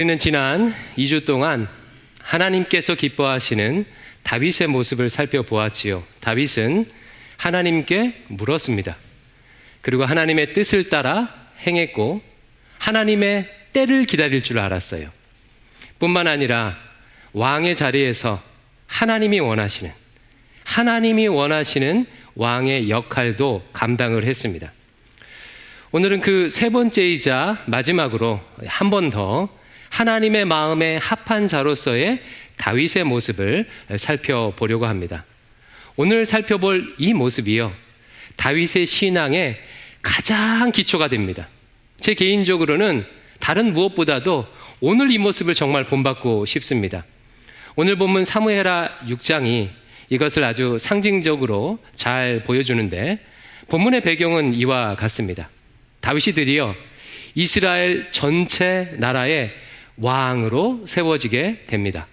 우리는 지난 2주 동안 하나님께서 기뻐하시는 다윗의 모습을 살펴보았지요. 다윗은 하나님께 물었습니다. 그리고 하나님의 뜻을 따라 행했고 하나님의 때를 기다릴 줄 알았어요. 뿐만 아니라 왕의 자리에서 하나님이 원하시는 왕의 역할도 감당을 했습니다. 오늘은 그 세 번째이자 마지막으로 한 번 더 하나님의 마음에 합한 자로서의 다윗의 모습을 살펴보려고 합니다. 오늘 살펴볼 이 모습이요, 다윗의 신앙의 가장 기초가 됩니다. 제 개인적으로는 다른 무엇보다도 오늘 이 모습을 정말 본받고 싶습니다. 오늘 본문 사무엘하 6장이 이것을 아주 상징적으로 잘 보여주는데, 본문의 배경은 이와 같습니다. 다윗이 드디어 이스라엘 전체 나라의 왕으로 세워지게 됩니다.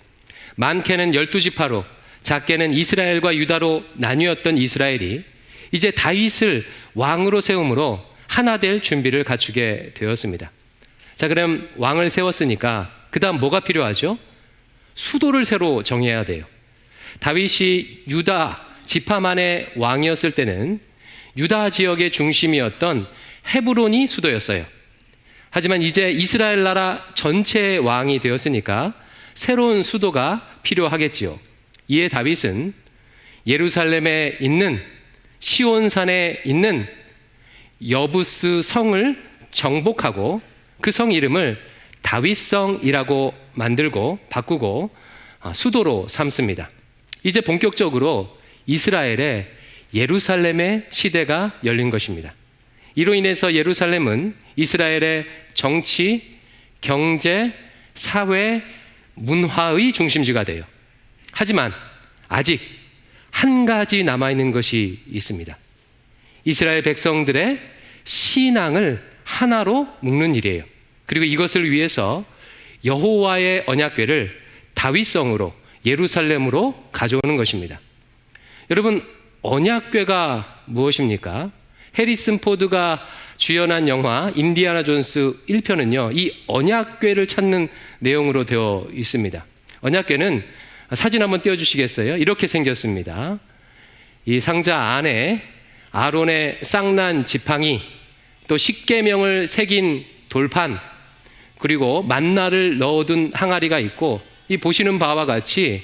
많게는 12지파로, 작게는 이스라엘과 유다로 나뉘었던 이스라엘이 이제 다윗을 왕으로 세움으로 하나 될 준비를 갖추게 되었습니다. 자, 그럼 왕을 세웠으니까 그 다음 뭐가 필요하죠? 수도를 새로 정해야 돼요. 다윗이 유다 지파만의 왕이었을 때는 유다 지역의 중심이었던 헤브론이 수도였어요. 하지만 이제 이스라엘 나라 전체의 왕이 되었으니까 새로운 수도가 필요하겠지요. 이에 다윗은 예루살렘에 있는 시온산에 있는 여부스 성을 정복하고 그 성 이름을 다윗성이라고 만들고 바꾸고 수도로 삼습니다. 이제 본격적으로 이스라엘의 예루살렘의 시대가 열린 것입니다. 이로 인해서 예루살렘은 이스라엘의 정치, 경제, 사회, 문화의 중심지가 돼요. 하지만 아직 한 가지 남아있는 것이 있습니다. 이스라엘 백성들의 신앙을 하나로 묶는 일이에요. 그리고 이것을 위해서 여호와의 언약궤를 다윗성으로, 예루살렘으로 가져오는 것입니다. 여러분, 언약궤가 무엇입니까? 해리슨 포드가 주연한 영화 인디아나 존스 1편은요, 이 언약궤를 찾는 내용으로 되어 있습니다. 언약궤는 사진 한번 띄워주시겠어요? 이렇게 생겼습니다. 이 상자 안에 아론의 쌍난 지팡이, 또 십계명을 새긴 돌판, 그리고 만나를 넣어둔 항아리가 있고, 이 보시는 바와 같이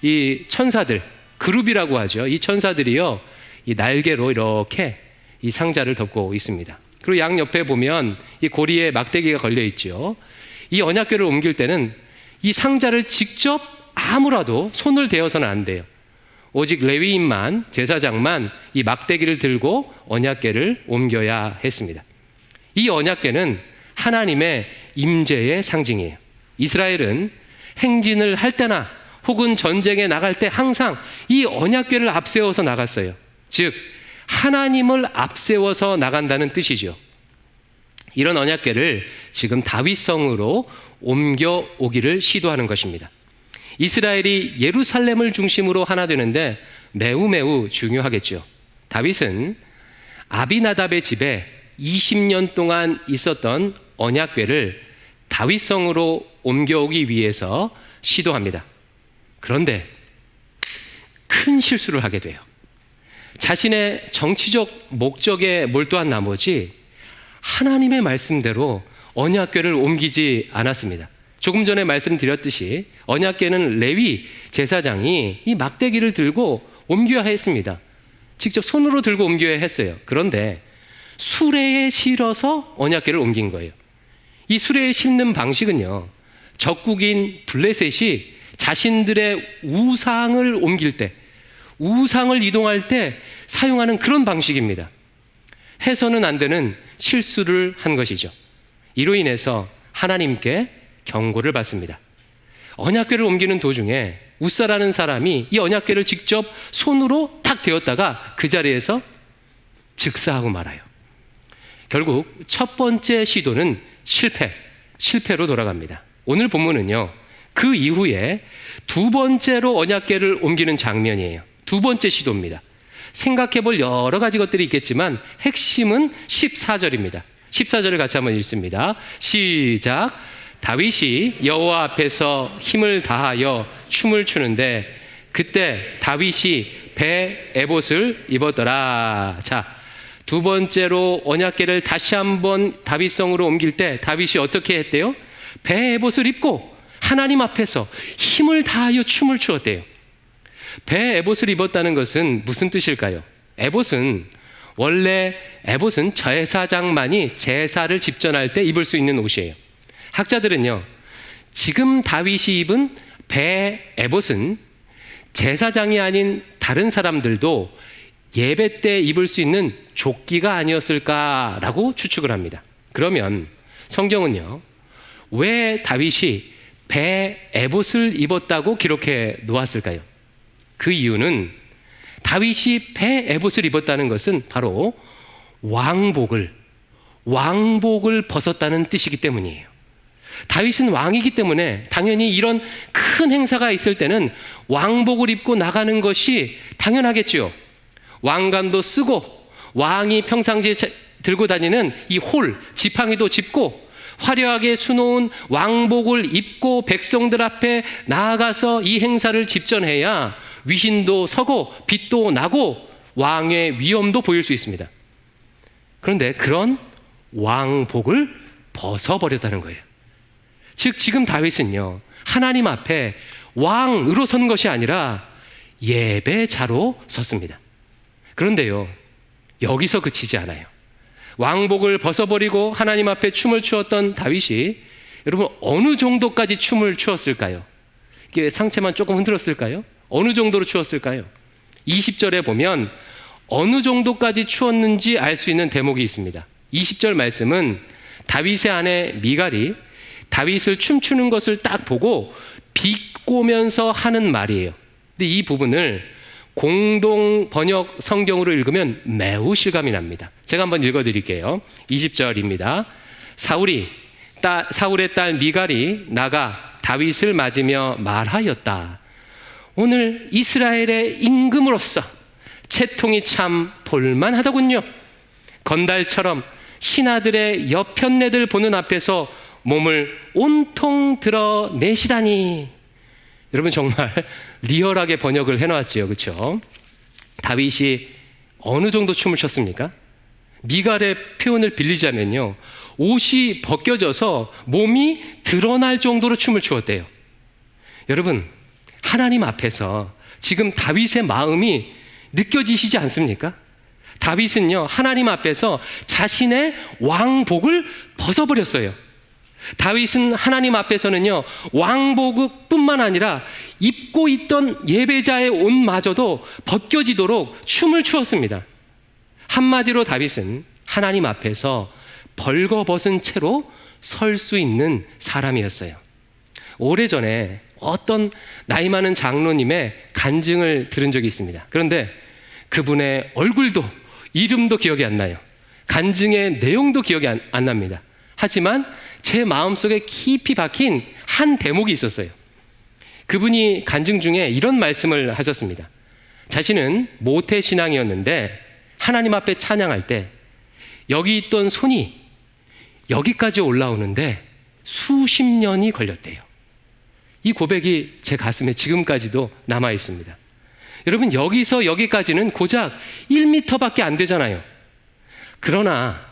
이 천사들, 그룹이라고 하죠. 이 천사들이요, 이 날개로 이렇게 이 상자를 덮고 있습니다. 그리고 양 옆에 보면 이 고리에 막대기가 걸려 있죠. 이 언약궤를 옮길 때는 이 상자를 직접 아무라도 손을 대어서는 안 돼요. 오직 레위인만, 제사장만 이 막대기를 들고 언약궤를 옮겨야 했습니다. 이 언약궤는 하나님의 임재의 상징이에요. 이스라엘은 행진을 할 때나 혹은 전쟁에 나갈 때 항상 이 언약궤를 앞세워서 나갔어요. 즉 하나님을 앞세워서 나간다는 뜻이죠. 이런 언약궤를 지금 다윗성으로 옮겨오기를 시도하는 것입니다. 이스라엘이 예루살렘을 중심으로 하나 되는데 매우 중요하겠죠. 다윗은 아비나답의 집에 20년 동안 있었던 언약궤를 다윗성으로 옮겨오기 위해서 시도합니다. 그런데 큰 실수를 하게 돼요. 자신의 정치적 목적에 몰두한 나머지 하나님의 말씀대로 언약궤를 옮기지 않았습니다. 조금 전에 말씀드렸듯이 언약궤는 레위 제사장이 이 막대기를 들고 옮겨야 했습니다. 직접 손으로 들고 옮겨야 했어요. 그런데 수레에 실어서 언약궤를 옮긴 거예요. 이 수레에 싣는 방식은요, 적국인 블레셋이 자신들의 우상을 옮길 때, 우상을 이동할 때 사용하는 그런 방식입니다. 해서는 안 되는 실수를 한 것이죠. 이로 인해서 하나님께 경고를 받습니다. 언약궤를 옮기는 도중에 웃사라는 사람이 이 언약궤를 직접 손으로 탁 대었다가 그 자리에서 즉사하고 말아요. 결국 첫 번째 시도는 실패로 돌아갑니다. 오늘 본문은요, 그 이후에 두 번째로 언약궤를 옮기는 장면이에요. 두 번째 시도입니다. 생각해 볼 여러 가지 것들이 있겠지만 핵심은 14절입니다. 14절을 같이 한번 읽습니다. 시작. 다윗이 여호와 앞에서 힘을 다하여 춤을 추는데 그때 다윗이 배 에봇을 입었더라. 자, 두 번째로 언약궤를 다시 한번 다윗성으로 옮길 때 다윗이 어떻게 했대요? 배 에봇을 입고 하나님 앞에서 힘을 다하여 춤을 추었대요. 배 에봇을 입었다는 것은 무슨 뜻일까요? 원래 에봇은 제사장만이 제사를 집전할 때 입을 수 있는 옷이에요. 학자들은요, 지금 다윗이 입은 배 에봇은 제사장이 아닌 다른 사람들도 예배 때 입을 수 있는 조끼가 아니었을까라고 추측을 합니다. 그러면 성경은요, 왜 다윗이 배 에봇을 입었다고 기록해 놓았을까요? 그 이유는 다윗이 배 에봇을 입었다는 것은 바로 왕복을 벗었다는 뜻이기 때문이에요. 다윗은 왕이기 때문에 당연히 이런 큰 행사가 있을 때는 왕복을 입고 나가는 것이 당연하겠지요. 왕관도 쓰고 왕이 평상시에 들고 다니는 이 지팡이도 짚고 화려하게 수놓은 왕복을 입고 백성들 앞에 나아가서 이 행사를 집전해야 위신도 서고 빛도 나고 왕의 위엄도 보일 수 있습니다. 그런데 그런 왕복을 벗어버렸다는 거예요. 즉 지금 다윗은요, 하나님 앞에 왕으로 선 것이 아니라 예배자로 섰습니다. 그런데요, 여기서 그치지 않아요. 왕복을 벗어버리고 하나님 앞에 춤을 추었던 다윗이 여러분 어느 정도까지 춤을 추었을까요? 이게 상체만 조금 흔들었을까요? 어느 정도로 추었을까요? 20절에 보면 어느 정도까지 추었는지 알 수 있는 대목이 있습니다. 20절 말씀은 다윗의 아내 미갈이 다윗을 춤추는 것을 딱 보고 비꼬면서 하는 말이에요. 근데 이 부분을 공동 번역 성경으로 읽으면 매우 실감이 납니다. 제가 한번 읽어드릴게요. 20절입니다. 사울의 딸 미갈이 나가 다윗을 맞으며 말하였다. 오늘 이스라엘의 임금으로서 채통이 참 볼만하더군요. 건달처럼 신하들의 여편네들 보는 앞에서 몸을 온통 드러내시다니. 여러분 정말 리얼하게 번역을 해놨지요, 그렇죠? 다윗이 어느 정도 춤을 췄습니까? 미갈의 표현을 빌리자면요, 옷이 벗겨져서 몸이 드러날 정도로 춤을 추었대요. 여러분, 하나님 앞에서 지금 다윗의 마음이 느껴지시지 않습니까? 다윗은요, 하나님 앞에서 자신의 왕복을 벗어버렸어요. 다윗은 하나님 앞에서는요, 왕복뿐만 아니라 입고 있던 예배자의 옷마저도 벗겨지도록 춤을 추었습니다. 한마디로 다윗은 하나님 앞에서 벌거벗은 채로 설 수 있는 사람이었어요. 오래전에 어떤 나이 많은 장로님의 간증을 들은 적이 있습니다. 그런데 그분의 얼굴도 이름도 기억이 안 나요. 간증의 내용도 기억이 안 납니다. 하지만 제 마음속에 깊이 박힌 한 대목이 있었어요. 그분이 간증 중에 이런 말씀을 하셨습니다. 자신은 모태신앙이었는데 하나님 앞에 찬양할 때 여기 있던 손이 여기까지 올라오는데 수십 년이 걸렸대요. 이 고백이 제 가슴에 지금까지도 남아 있습니다. 여러분, 여기서 여기까지는 고작 1m밖에 안 되잖아요. 그러나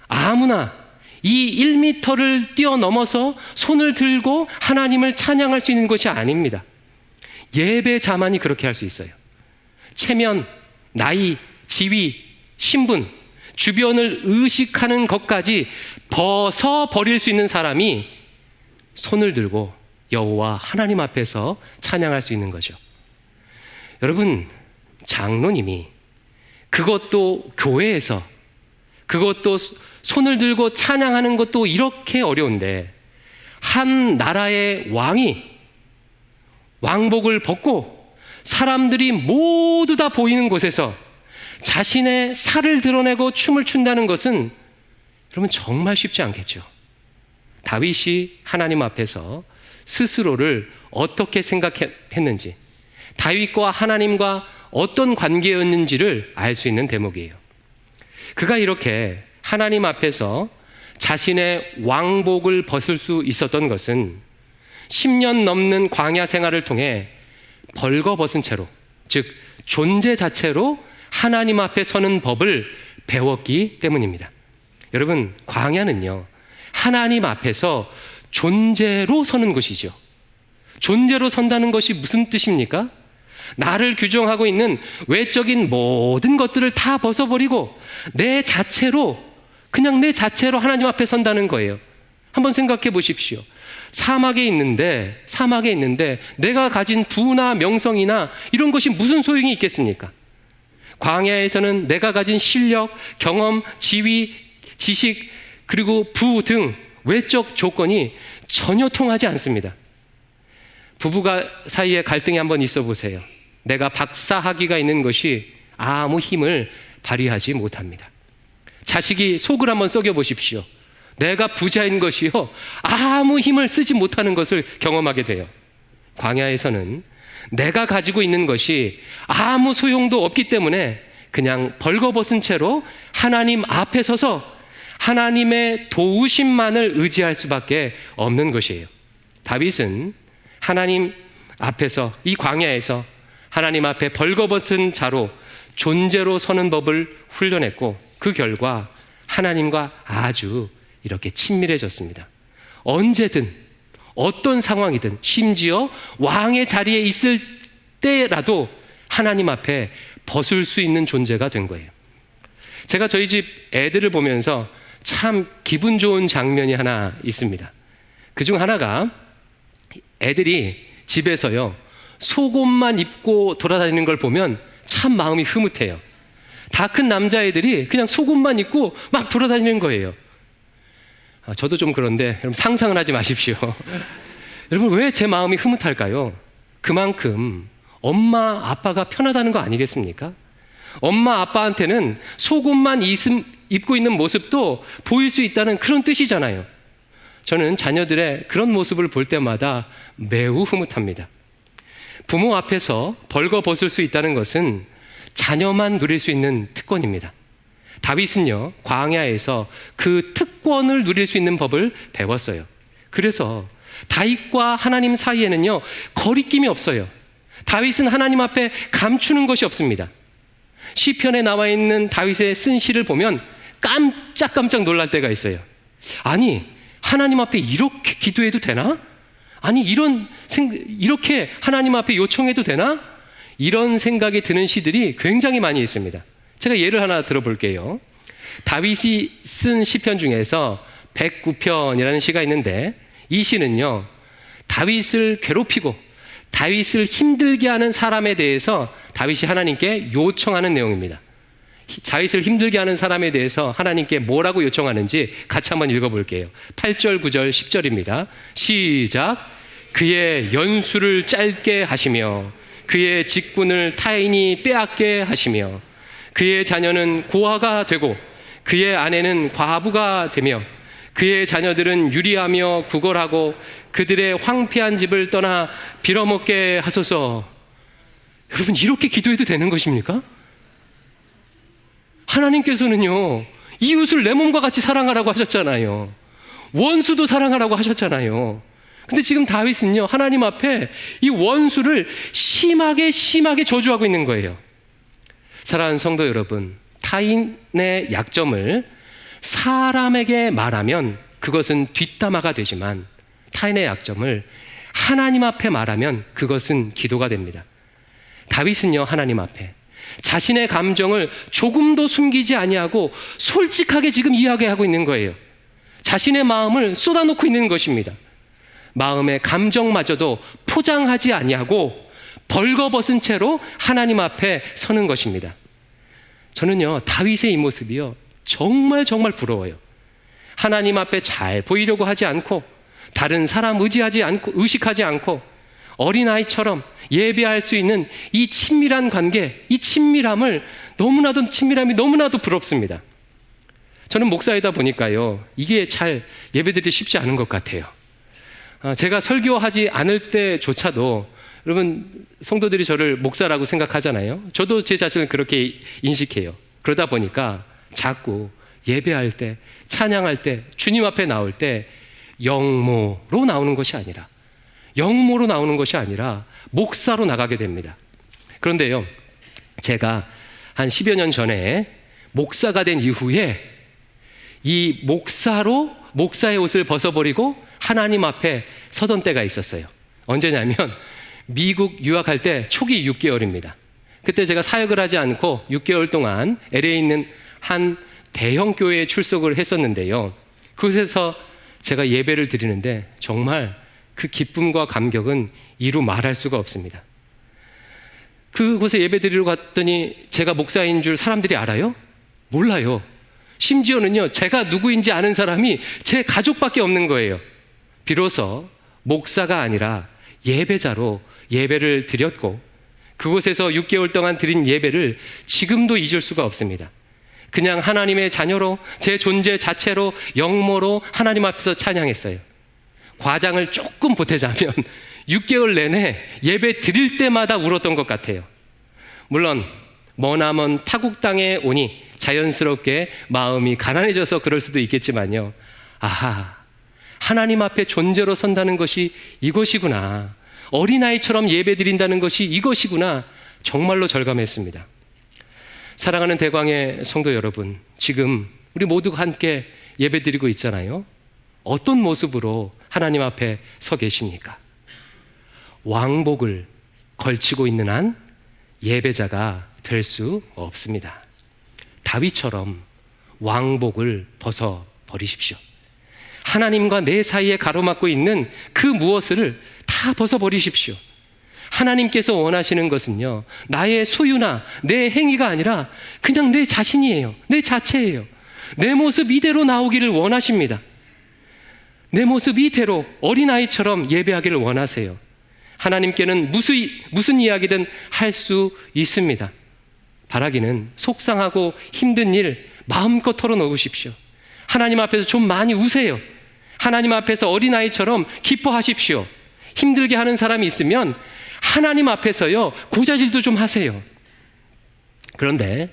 아무나 이 1m를 뛰어넘어서 손을 들고 하나님을 찬양할 수 있는 것이 아닙니다. 예배자만이 그렇게 할 수 있어요. 체면, 나이, 지위, 신분, 주변을 의식하는 것까지 벗어버릴 수 있는 사람이 손을 들고 여호와 하나님 앞에서 찬양할 수 있는 거죠. 여러분, 장로님이 그것도 교회에서 그것도 손을 들고 찬양하는 것도 이렇게 어려운데 한 나라의 왕이 왕복을 벗고 사람들이 모두 다 보이는 곳에서 자신의 살을 드러내고 춤을 춘다는 것은 여러분 정말 쉽지 않겠죠. 다윗이 하나님 앞에서 스스로를 어떻게 생각했는지, 다윗과 하나님과 어떤 관계였는지를 알 수 있는 대목이에요. 그가 이렇게 하나님 앞에서 자신의 왕복을 벗을 수 있었던 것은 10년 넘는 광야 생활을 통해 벌거벗은 채로, 즉 존재 자체로 하나님 앞에 서는 법을 배웠기 때문입니다. 여러분, 광야는요, 하나님 앞에서 존재로 서는 것이죠. 존재로 선다는 것이 무슨 뜻입니까? 나를 규정하고 있는 외적인 모든 것들을 다 벗어버리고 내 자체로, 그냥 내 자체로 하나님 앞에 선다는 거예요. 한번 생각해 보십시오. 사막에 있는데 내가 가진 부나 명성이나 이런 것이 무슨 소용이 있겠습니까? 광야에서는 내가 가진 실력, 경험, 지위, 지식, 그리고 부 등 외적 조건이 전혀 통하지 않습니다. 부부가 사이에 갈등이 한번 있어 보세요. 내가 박사 학위가 있는 것이 아무 힘을 발휘하지 못합니다. 자식이 속을 한번 썩여 보십시오. 내가 부자인 것이요, 아무 힘을 쓰지 못하는 것을 경험하게 돼요. 광야에서는 내가 가지고 있는 것이 아무 소용도 없기 때문에 그냥 벌거벗은 채로 하나님 앞에 서서 하나님의 도우심만을 의지할 수밖에 없는 것이에요. 다윗은 하나님 앞에서, 이 광야에서 하나님 앞에 벌거벗은 자로 존재로 서는 법을 훈련했고, 그 결과 하나님과 아주 이렇게 친밀해졌습니다. 언제든 어떤 상황이든, 심지어 왕의 자리에 있을 때라도 하나님 앞에 벗을 수 있는 존재가 된 거예요. 제가 저희 집 애들을 보면서 참 기분 좋은 장면이 하나 있습니다. 그중 하나가 애들이 집에서요, 속옷만 입고 돌아다니는 걸 보면 참 마음이 흐뭇해요. 다 큰 남자애들이 그냥 속옷만 입고 막 돌아다니는 거예요. 저도 좀 그런데 여러분 상상을 하지 마십시오. 여러분, 왜 제 마음이 흐뭇할까요? 그만큼 엄마 아빠가 편하다는 거 아니겠습니까? 엄마 아빠한테는 속옷만 입고 있는 모습도 보일 수 있다는 그런 뜻이잖아요. 저는 자녀들의 그런 모습을 볼 때마다 매우 흐뭇합니다. 부모 앞에서 벌거벗을 수 있다는 것은 자녀만 누릴 수 있는 특권입니다. 다윗은요, 광야에서 그 특권을 누릴 수 있는 법을 배웠어요. 그래서 다윗과 하나님 사이에는요, 거리낌이 없어요. 다윗은 하나님 앞에 감추는 것이 없습니다. 시편에 나와 있는 다윗의 쓴 시를 보면 깜짝깜짝 놀랄 때가 있어요. 아니, 하나님 앞에 이렇게 기도해도 되나? 아니, 이렇게 하나님 앞에 요청해도 되나? 이런 생각이 드는 시들이 굉장히 많이 있습니다. 제가 예를 하나 들어볼게요. 다윗이 쓴 시편 중에서 109편이라는 시가 있는데, 이 시는요, 다윗을 괴롭히고 다윗을 힘들게 하는 사람에 대해서 다윗이 하나님께 요청하는 내용입니다. 다윗을 힘들게 하는 사람에 대해서 하나님께 뭐라고 요청하는지 같이 한번 읽어볼게요. 8절, 9절, 10절입니다. 시작. 그의 연수를 짧게 하시며 그의 직분을 타인이 빼앗게 하시며 그의 자녀는 고아가 되고 그의 아내는 과부가 되며 그의 자녀들은 유리하며 구걸하고 그들의 황폐한 집을 떠나 빌어먹게 하소서. 여러분, 이렇게 기도해도 되는 것입니까? 하나님께서는요, 이웃을 내 몸과 같이 사랑하라고 하셨잖아요. 원수도 사랑하라고 하셨잖아요. 근데 지금 다윗은요, 하나님 앞에 이 원수를 심하게 저주하고 있는 거예요. 사랑하는 성도 여러분, 타인의 약점을 사람에게 말하면 그것은 뒷담화가 되지만 타인의 약점을 하나님 앞에 말하면 그것은 기도가 됩니다. 다윗은요, 하나님 앞에 자신의 감정을 조금도 숨기지 아니하고 솔직하게 지금 이야기하고 있는 거예요. 자신의 마음을 쏟아놓고 있는 것입니다. 마음의 감정마저도 포장하지 아니하고 벌거벗은 채로 하나님 앞에 서는 것입니다. 저는요, 다윗의 이 모습이요, 정말 부러워요. 하나님 앞에 잘 보이려고 하지 않고 다른 사람 의식하지 않고 어린아이처럼 예배할 수 있는 이 친밀한 관계, 이 친밀함이 너무나도 부럽습니다. 저는 목사이다 보니까요, 이게 잘 예배드리기 쉽지 않은 것 같아요. 제가 설교하지 않을 때조차도 여러분, 성도들이 저를 목사라고 생각하잖아요. 저도 제 자신을 그렇게 인식해요. 그러다 보니까 자꾸 예배할 때, 찬양할 때, 주님 앞에 나올 때 영모로 나오는 것이 아니라, 영모로 나오는 것이 아니라 목사로 나가게 됩니다. 그런데요, 제가 한 10여 년 전에 목사가 된 이후에 이 목사의 옷을 벗어버리고 하나님 앞에 서던 때가 있었어요. 언제냐면 미국 유학할 때 초기 6개월입니다. 그때 제가 사역을 하지 않고 6개월 동안 LA에 있는 한 대형 교회에 출석을 했었는데요. 그곳에서 제가 예배를 드리는데 정말 그 기쁨과 감격은 이루 말할 수가 없습니다. 그곳에 예배 드리러 갔더니 제가 목사인 줄 사람들이 알아요? 몰라요. 심지어는요, 제가 누구인지 아는 사람이 제 가족밖에 없는 거예요. 비로소 목사가 아니라 예배자로 예배를 드렸고, 그곳에서 6개월 동안 드린 예배를 지금도 잊을 수가 없습니다. 그냥 하나님의 자녀로, 제 존재 자체로, 영모로 하나님 앞에서 찬양했어요. 과장을 조금 보태자면 6개월 내내 예배 드릴 때마다 울었던 것 같아요. 물론 머나먼 타국 땅에 오니 자연스럽게 마음이 가난해져서 그럴 수도 있겠지만요. 아하, 하나님 앞에 존재로 선다는 것이 이것이구나. 어린아이처럼 예배 드린다는 것이 이것이구나. 정말로 절감했습니다. 사랑하는 대광의 성도 여러분, 지금 우리 모두가 함께 예배 드리고 있잖아요. 어떤 모습으로 하나님 앞에 서 계십니까? 왕복을 걸치고 있는 한 예배자가 될 수 없습니다. 다윗처럼 왕복을 벗어버리십시오. 하나님과 내 사이에 가로막고 있는 그 무엇을 다 벗어버리십시오. 하나님께서 원하시는 것은요, 나의 소유나 내 행위가 아니라 그냥 내 자신이에요. 내 자체예요. 내 모습 이대로 나오기를 원하십니다. 내 모습 이대로 어린아이처럼 예배하기를 원하세요. 하나님께는 무슨 이야기든 할 수 있습니다. 바라기는 속상하고 힘든 일 마음껏 털어놓으십시오. 하나님 앞에서 좀 많이 우세요. 하나님 앞에서 어린아이처럼 기뻐하십시오. 힘들게 하는 사람이 있으면 하나님 앞에서요, 고자질도 좀 하세요. 그런데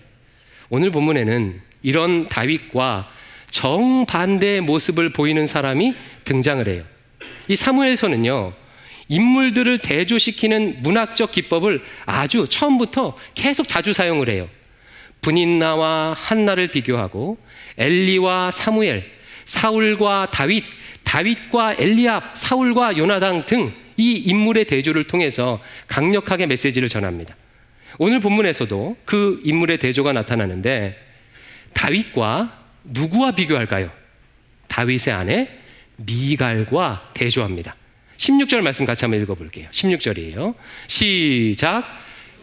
오늘 본문에는 이런 다윗과 정반대의 모습을 보이는 사람이 등장을 해요. 이 사무엘서는요, 인물들을 대조시키는 문학적 기법을 아주 처음부터 계속 자주 사용을 해요. 브닌나와 한나를 비교하고 엘리와 사무엘, 사울과 다윗, 다윗과 엘리압, 사울과 요나단 등 이 인물의 대조를 통해서 강력하게 메시지를 전합니다. 오늘 본문에서도 그 인물의 대조가 나타나는데 다윗과 누구와 비교할까요? 다윗의 아내 미갈과 대조합니다. 16절 말씀 같이 한번 읽어볼게요. 16절이에요. 시작.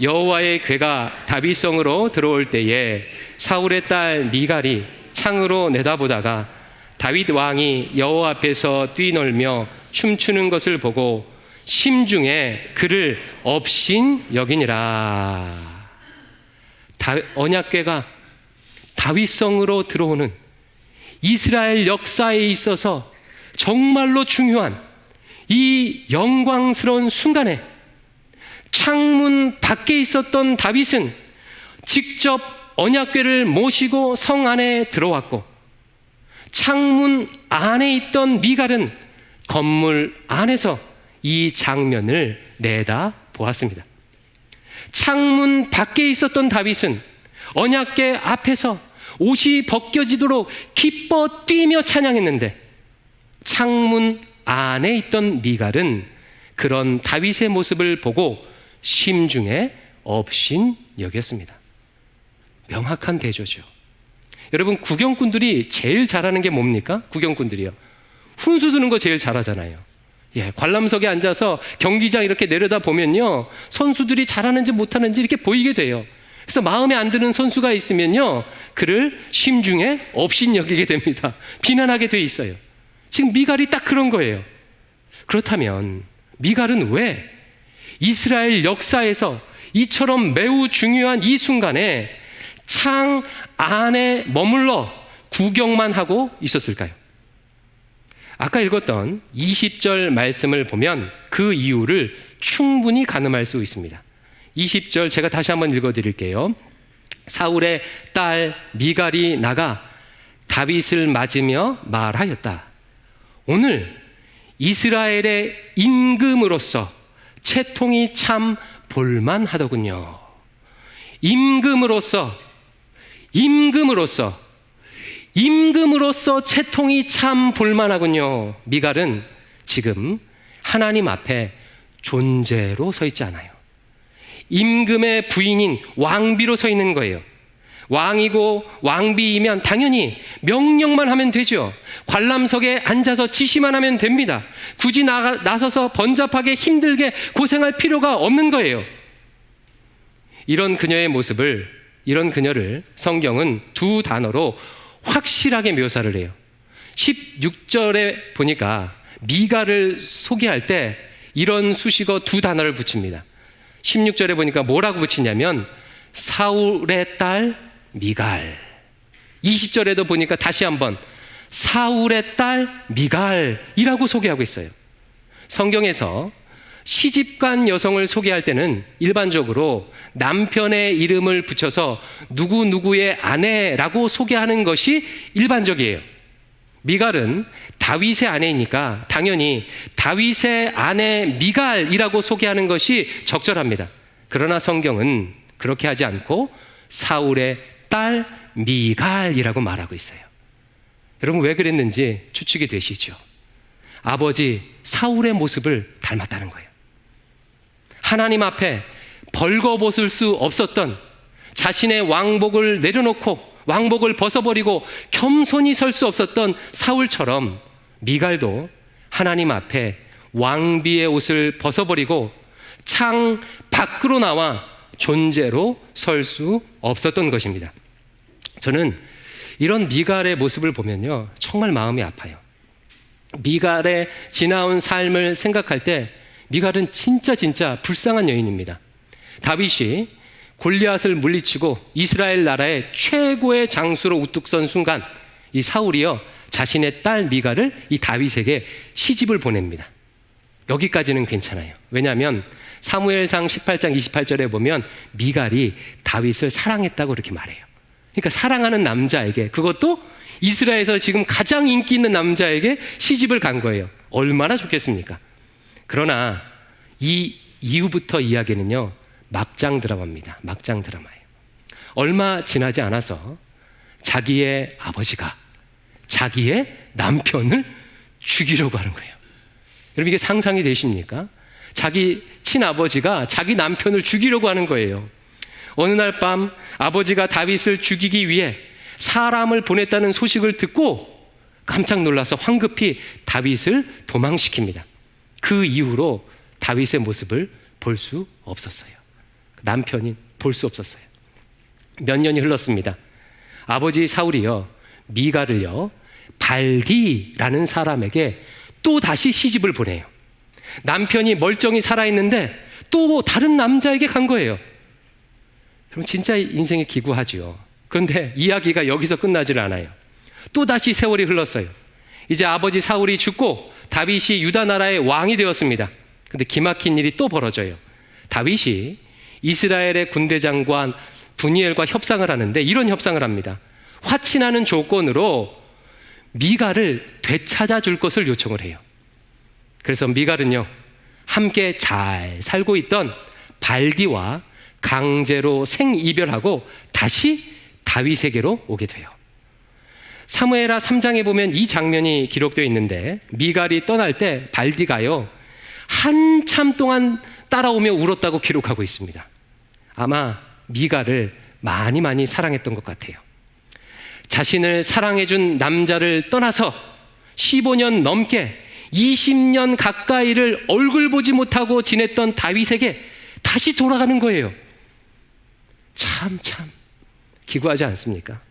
여호와의 궤가 다윗성으로 들어올 때에 사울의 딸 미갈이 창으로 내다보다가 다윗 왕이 여호와 앞에서 뛰놀며 춤추는 것을 보고 심중에 그를 업신 여기니라. 언약궤가 다윗성으로 들어오는 이스라엘 역사에 있어서 정말로 중요한 이 영광스러운 순간에 창문 밖에 있었던 다윗은 직접 언약궤를 모시고 성 안에 들어왔고, 창문 안에 있던 미갈은 건물 안에서 이 장면을 내다보았습니다. 창문 밖에 있었던 다윗은 언약궤 앞에서 옷이 벗겨지도록 기뻐 뛰며 찬양했는데, 창문 안에 있던 미갈은 그런 다윗의 모습을 보고 심중에 업신 여겼습니다. 명확한 대조죠. 여러분, 구경꾼들이 제일 잘하는 게 뭡니까? 구경꾼들이요, 훈수 두는 거 제일 잘하잖아요. 관람석에 앉아서 경기장 이렇게 내려다 보면요, 선수들이 잘하는지 못하는지 이렇게 보이게 돼요. 그래서 마음에 안 드는 선수가 있으면요, 그를 심중에 업신 여기게 됩니다. 비난하게 돼 있어요. 지금 미갈이 딱 그런 거예요. 그렇다면 미갈은 왜 이스라엘 역사에서 이처럼 매우 중요한 이 순간에 창 안에 머물러 구경만 하고 있었을까요? 아까 읽었던 20절 말씀을 보면 그 이유를 충분히 가늠할 수 있습니다. 20절 제가 다시 한번 읽어드릴게요. 사울의 딸 미갈이 나가 다윗을 맞으며 말하였다. 오늘 이스라엘의 임금으로서 채통이 참 볼만하더군요. 임금으로서 채통이 참 볼만하군요. 미갈은 지금 하나님 앞에 존재로 서 있지 않아요. 임금의 부인인 왕비로 서 있는 거예요. 왕이고 왕비이면 당연히 명령만 하면 되죠. 관람석에 앉아서 지시만 하면 됩니다. 굳이 나서서 번잡하게 힘들게 고생할 필요가 없는 거예요. 이런 그녀를 성경은 두 단어로 확실하게 묘사를 해요. 16절에 보니까 미갈을 소개할 때 이런 수식어 두 단어를 붙입니다. 16절에 보니까 뭐라고 붙이냐면 사울의 딸 미갈. 20절에도 보니까 다시 한번 사울의 딸 미갈이라고 소개하고 있어요. 성경에서 시집간 여성을 소개할 때는 일반적으로 남편의 이름을 붙여서 누구누구의 아내라고 소개하는 것이 일반적이에요. 미갈은 다윗의 아내이니까 당연히 다윗의 아내 미갈이라고 소개하는 것이 적절합니다. 그러나 성경은 그렇게 하지 않고 사울의 딸 미갈이라고 말하고 있어요. 여러분 왜 그랬는지 추측이 되시죠? 아버지 사울의 모습을 닮았다는 거예요. 하나님 앞에 벌거벗을 수 없었던 자신의 왕복을 내려놓고 왕복을 벗어버리고 겸손히 설 수 없었던 사울처럼 미갈도 하나님 앞에 왕비의 옷을 벗어버리고 창 밖으로 나와 존재로 설 수 없었던 것입니다. 저는 이런 미갈의 모습을 보면요 정말 마음이 아파요. 미갈의 지나온 삶을 생각할 때 미갈은 진짜 불쌍한 여인입니다. 다윗이 골리앗을 물리치고 이스라엘 나라의 최고의 장수로 우뚝 선 순간 이 사울이요 자신의 딸 미갈을 이 다윗에게 시집을 보냅니다. 여기까지는 괜찮아요. 왜냐하면 사무엘상 18장 28절에 보면 미갈이 다윗을 사랑했다고 그렇게 말해요. 그러니까 사랑하는 남자에게, 그것도 이스라엘에서 지금 가장 인기 있는 남자에게 시집을 간 거예요. 얼마나 좋겠습니까? 그러나 이 이후부터 이야기는요 막장 드라마입니다. 막장 드라마예요. 얼마 지나지 않아서 자기의 아버지가 자기의 남편을 죽이려고 하는 거예요. 여러분 이게 상상이 되십니까? 자기 친아버지가 자기 남편을 죽이려고 하는 거예요. 어느 날 밤 아버지가 다윗을 죽이기 위해 사람을 보냈다는 소식을 듣고 깜짝 놀라서 황급히 다윗을 도망시킵니다. 그 이후로 다윗의 모습을 볼 수 없었어요. 남편이 볼 수 없었어요. 몇 년이 흘렀습니다. 아버지 사울이요 미갈을요 발디라는 사람에게 또 다시 시집을 보내요. 남편이 멀쩡히 살아있는데 또 다른 남자에게 간 거예요. 그럼 진짜 인생이 기구하죠. 그런데 이야기가 여기서 끝나질 않아요. 또 다시 세월이 흘렀어요. 이제 아버지 사울이 죽고 다윗이 유다 나라의 왕이 되었습니다. 근데 기막힌 일이 또 벌어져요. 다윗이 이스라엘의 군대장관 분이엘과 협상을 하는데 이런 협상을 합니다. 화친하는 조건으로 미갈을 되찾아 줄 것을 요청을 해요. 그래서 미갈은요 함께 잘 살고 있던 발디와 강제로 생이별하고 다시 다윗에게로 오게 돼요. 사무엘하 3장에 보면 이 장면이 기록되어 있는데 미갈이 떠날 때 발디가요 한참 동안 따라오며 울었다고 기록하고 있습니다. 아마 미갈을 많이 사랑했던 것 같아요. 자신을 사랑해준 남자를 떠나서 15년 넘게 20년 가까이를 얼굴 보지 못하고 지냈던 다윗에게 다시 돌아가는 거예요. 참 기구하지 않습니까?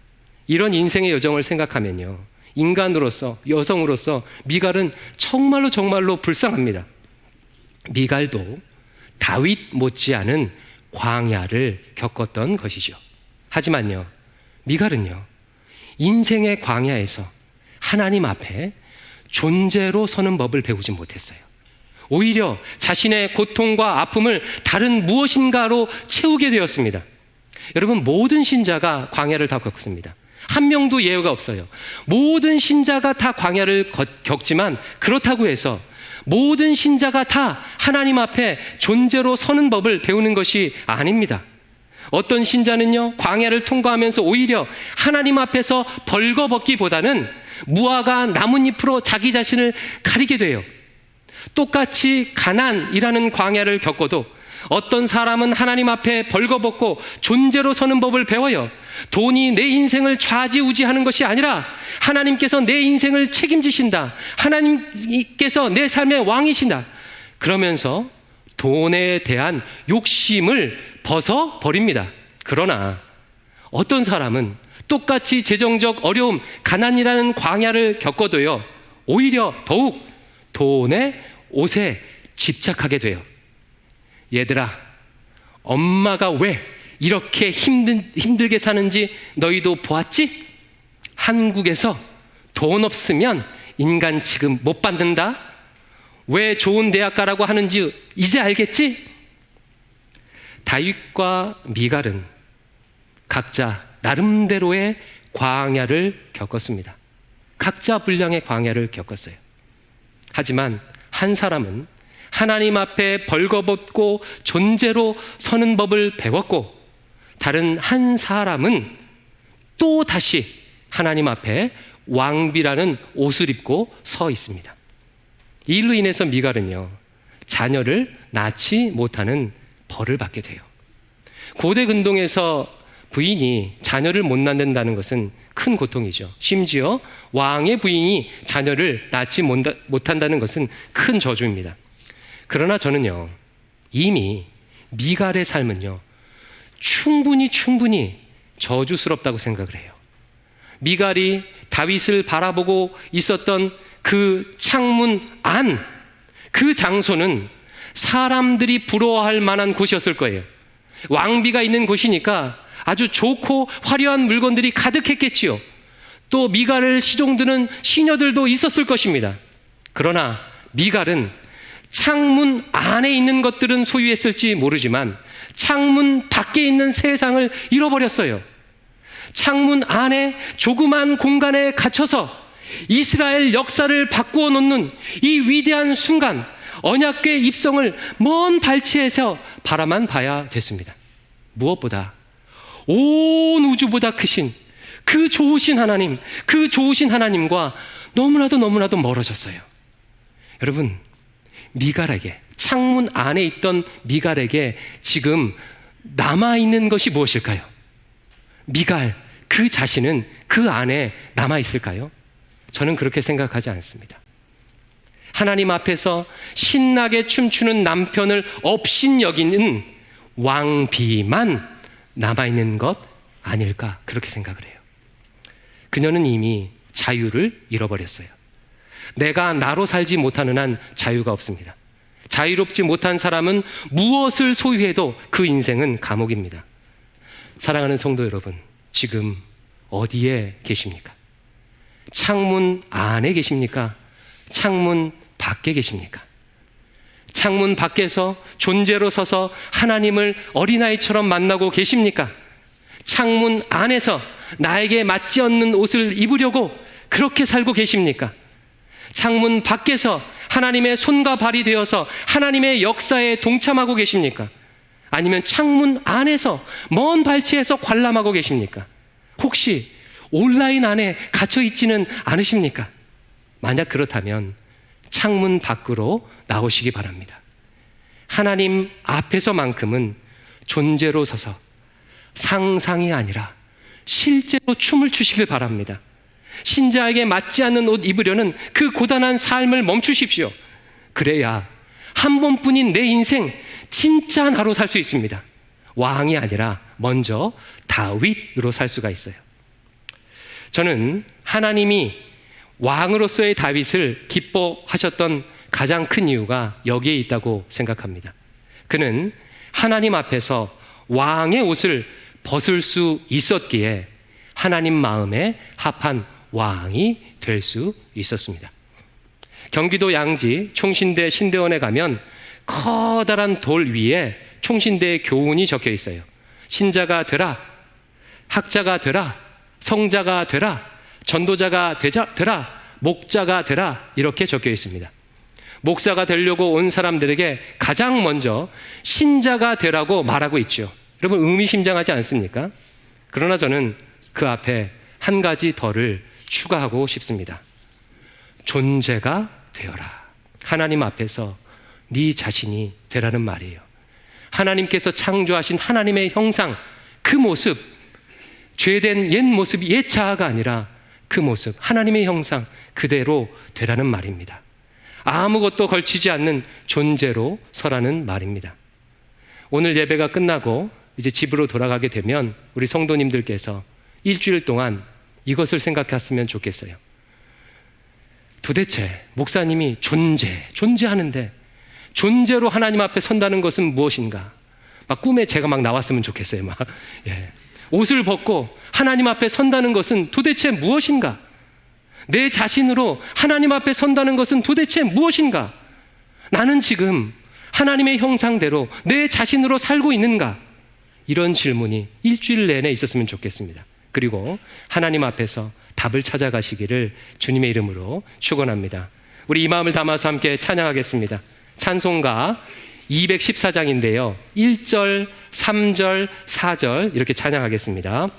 이런 인생의 여정을 생각하면요 인간으로서 여성으로서 미갈은 정말로 불쌍합니다. 미갈도 다윗 못지않은 광야를 겪었던 것이죠. 하지만요 미갈은요 인생의 광야에서 하나님 앞에 존재로 서는 법을 배우지 못했어요. 오히려 자신의 고통과 아픔을 다른 무엇인가로 채우게 되었습니다. 여러분 모든 신자가 광야를 다 겪습니다. 한 명도 예외가 없어요. 모든 신자가 다 광야를 겪지만 그렇다고 해서 모든 신자가 다 하나님 앞에 존재로 서는 법을 배우는 것이 아닙니다. 어떤 신자는요, 광야를 통과하면서 오히려 하나님 앞에서 벌거벗기보다는 무화과 나뭇잎으로 자기 자신을 가리게 돼요. 똑같이 가난이라는 광야를 겪어도 어떤 사람은 하나님 앞에 벌거벗고 존재로 서는 법을 배워요. 돈이 내 인생을 좌지우지하는 것이 아니라 하나님께서 내 인생을 책임지신다. 하나님께서 내 삶의 왕이신다. 그러면서 돈에 대한 욕심을 벗어버립니다. 그러나 어떤 사람은 똑같이 재정적 어려움, 가난이라는 광야를 겪어도요, 오히려 더욱 돈에, 옷에 집착하게 돼요. 얘들아, 엄마가 왜 이렇게 힘들게 사는지 너희도 보았지? 한국에서 돈 없으면 인간 취급 못 받는다? 왜 좋은 대학 가라고 하는지 이제 알겠지? 다윗과 미갈은 각자 나름대로의 광야를 겪었습니다. 각자 분량의 광야를 겪었어요. 하지만 한 사람은 하나님 앞에 벌거벗고 존재로 서는 법을 배웠고, 다른 한 사람은 또 다시 하나님 앞에 왕비라는 옷을 입고 서 있습니다. 이 일로 인해서 미갈은요, 자녀를 낳지 못하는 벌을 받게 돼요. 고대 근동에서 부인이 자녀를 못 낳는다는 것은 큰 고통이죠. 심지어 왕의 부인이 자녀를 낳지 못한다는 것은 큰 저주입니다. 그러나 저는요, 이미 미갈의 삶은요, 충분히 저주스럽다고 생각을 해요. 미갈이 다윗을 바라보고 있었던 그 창문 안, 그 장소는 사람들이 부러워할 만한 곳이었을 거예요. 왕비가 있는 곳이니까 아주 좋고 화려한 물건들이 가득했겠지요. 또 미갈을 시종드는 시녀들도 있었을 것입니다. 그러나 미갈은 창문 안에 있는 것들은 소유했을지 모르지만 창문 밖에 있는 세상을 잃어버렸어요. 창문 안에 조그만 공간에 갇혀서 이스라엘 역사를 바꾸어 놓는 이 위대한 순간, 언약궤 입성을 먼 발치에서 바라만 봐야 됐습니다. 무엇보다 온 우주보다 크신 그 좋으신 하나님, 그 좋으신 하나님과 너무나도 멀어졌어요. 여러분, 미갈에게, 창문 안에 있던 미갈에게 지금 남아있는 것이 무엇일까요? 미갈, 그 자신은 그 안에 남아있을까요? 저는 그렇게 생각하지 않습니다. 하나님 앞에서 신나게 춤추는 남편을 업신여기는 왕비만 남아있는 것 아닐까, 그렇게 생각을 해요. 그녀는 이미 자유를 잃어버렸어요. 내가 나로 살지 못하는 한 자유가 없습니다. 자유롭지 못한 사람은 무엇을 소유해도 그 인생은 감옥입니다. 사랑하는 성도 여러분, 지금 어디에 계십니까? 창문 안에 계십니까? 창문 밖에 계십니까? 창문 밖에서 존재로 서서 하나님을 어린아이처럼 만나고 계십니까? 창문 안에서 나에게 맞지 않는 옷을 입으려고 그렇게 살고 계십니까? 창문 밖에서 하나님의 손과 발이 되어서 하나님의 역사에 동참하고 계십니까? 아니면 창문 안에서 먼 발치에서 관람하고 계십니까? 혹시 온라인 안에 갇혀 있지는 않으십니까? 만약 그렇다면 창문 밖으로 나오시기 바랍니다. 하나님 앞에서만큼은 존재로 서서 상상이 아니라 실제로 춤을 추시길 바랍니다. 신자에게 맞지 않는 옷 입으려는 그 고단한 삶을 멈추십시오. 그래야 한 번뿐인 내 인생 진짜 나로 살 수 있습니다. 왕이 아니라 먼저 다윗으로 살 수가 있어요. 저는 하나님이 왕으로서의 다윗을 기뻐하셨던 가장 큰 이유가 여기에 있다고 생각합니다. 그는 하나님 앞에서 왕의 옷을 벗을 수 있었기에 하나님 마음에 합한 왕이 될 수 있었습니다. 경기도 양지 총신대 신대원에 가면 커다란 돌 위에 총신대의 교훈이 적혀 있어요. 신자가 되라, 학자가 되라, 성자가 되라, 전도자가 되라, 목자가 되라, 이렇게 적혀 있습니다. 목사가 되려고 온 사람들에게 가장 먼저 신자가 되라고 말하고 있죠. 여러분, 의미심장하지 않습니까? 그러나 저는 그 앞에 한 가지 더를 추가하고 싶습니다. 존재가 되어라. 하나님 앞에서 네 자신이 되라는 말이에요. 하나님께서 창조하신 하나님의 형상, 그 모습, 죄된 옛 모습이 옛 자아가 아니라 그 모습, 하나님의 형상 그대로 되라는 말입니다. 아무것도 걸치지 않는 존재로 서라는 말입니다. 오늘 예배가 끝나고 이제 집으로 돌아가게 되면 우리 성도님들께서 일주일 동안 이것을 생각했으면 좋겠어요. 도대체 목사님이 존재하는데 존재로 하나님 앞에 선다는 것은 무엇인가? 막 꿈에 제가 막 나왔으면 좋겠어요. 예. 옷을 벗고 하나님 앞에 선다는 것은 도대체 무엇인가? 내 자신으로 하나님 앞에 선다는 것은 도대체 무엇인가? 나는 지금 하나님의 형상대로 내 자신으로 살고 있는가? 이런 질문이 일주일 내내 있었으면 좋겠습니다. 그리고 하나님 앞에서 답을 찾아가시기를 주님의 이름으로 축원합니다. 우리 이 마음을 담아서 함께 찬양하겠습니다. 찬송가 214장인데요. 1절, 3절, 4절 이렇게 찬양하겠습니다.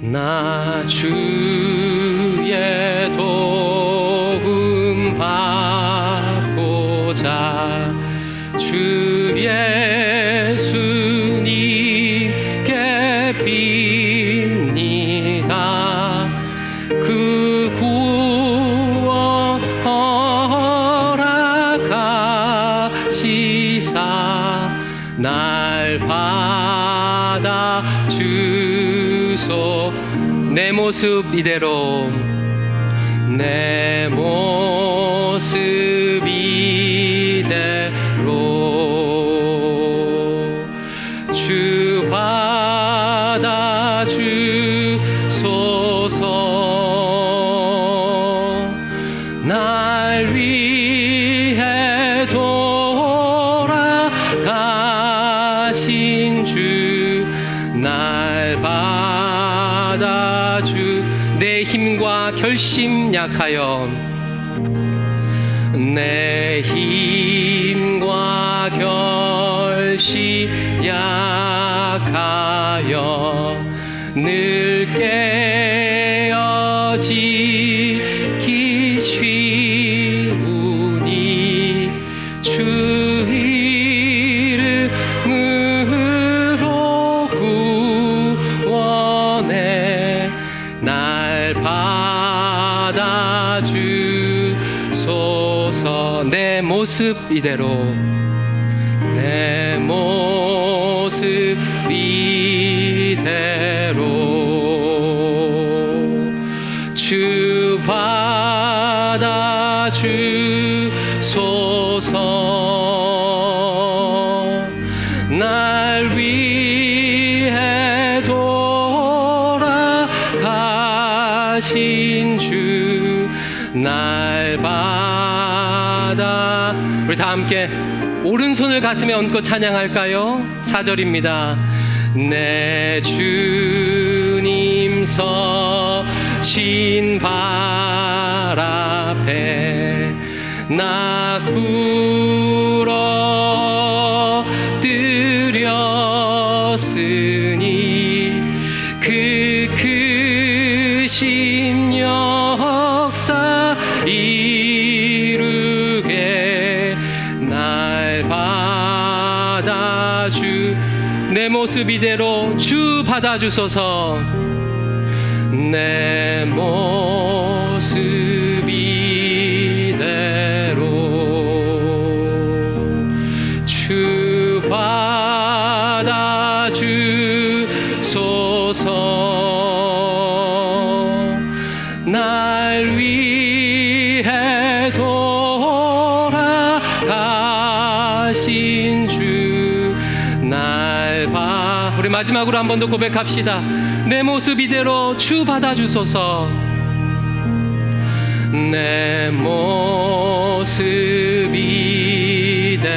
나 주의 도움 받고자 주 예수님께 빕니다. 그 구원 허락하시사 날 받아 주소. 내 모습 이대로, 내 모습 이대로 주 받아 주소서. 날 위해 돌아가신 주, 날 받아 주. 내 힘과 결심 약하여, 내 힘과 결심 약하여 늘 깨어 지키시우니 주 이름으로 구원해 날 받아 주소서. 내 모습 이대로, 내 모습 이대로 주 받아 주소서. 날 위해 돌아가신 주, 날 받아. 우리 다 함께 오른손을 가슴에 얹고 찬양할까요? 4절입니다. 내 주님 서신 발 앞에 나 꿇어 드렸으니 그 크신 역사 이루게 날 받아주. 내 모습 이대로 주 받아주소서. 내 모습 이대로 주 받아주소서. 날 위해 돌아가신 주, 날 받아. 우리 우리 마지막으로 한 번 더 고백합시다. 내 모습 이대로 주 받아주소서. 내 모습 이대로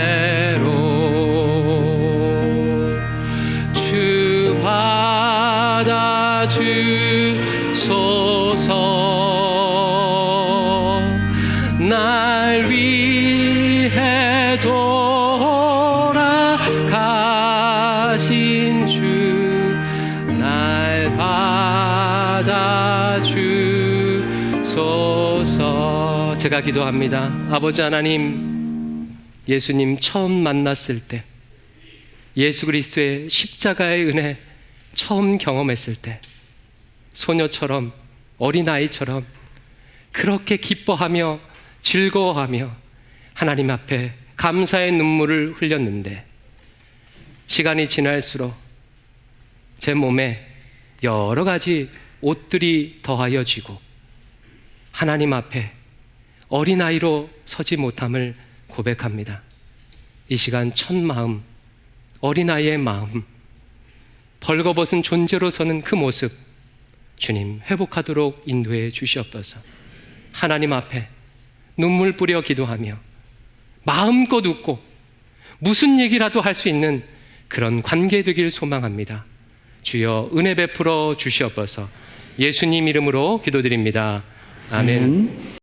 주 받아주소서. 날 위해 돌아가신 주 날 받아주소서. 제가 기도합니다. 아버지 하나님, 예수님 처음 만났을 때, 예수 그리스도의 십자가의 은혜 처음 경험했을 때 소녀처럼, 어린아이처럼 그렇게 기뻐하며 즐거워하며 하나님 앞에 감사의 눈물을 흘렸는데, 시간이 지날수록 제 몸에 여러 가지 옷들이 더하여 지고 하나님 앞에 어린아이로 서지 못함을 고백합니다. 이 시간 첫 마음, 어린아이의 마음, 벌거벗은 존재로 서는 그 모습, 주님 회복하도록 인도해 주시옵소서. 하나님 앞에 눈물 뿌려 기도하며 마음껏 웃고 무슨 얘기라도 할 수 있는 그런 관계 되길 소망합니다. 주여 은혜 베풀어 주시옵소서. 예수님 이름으로 기도드립니다. 아멘.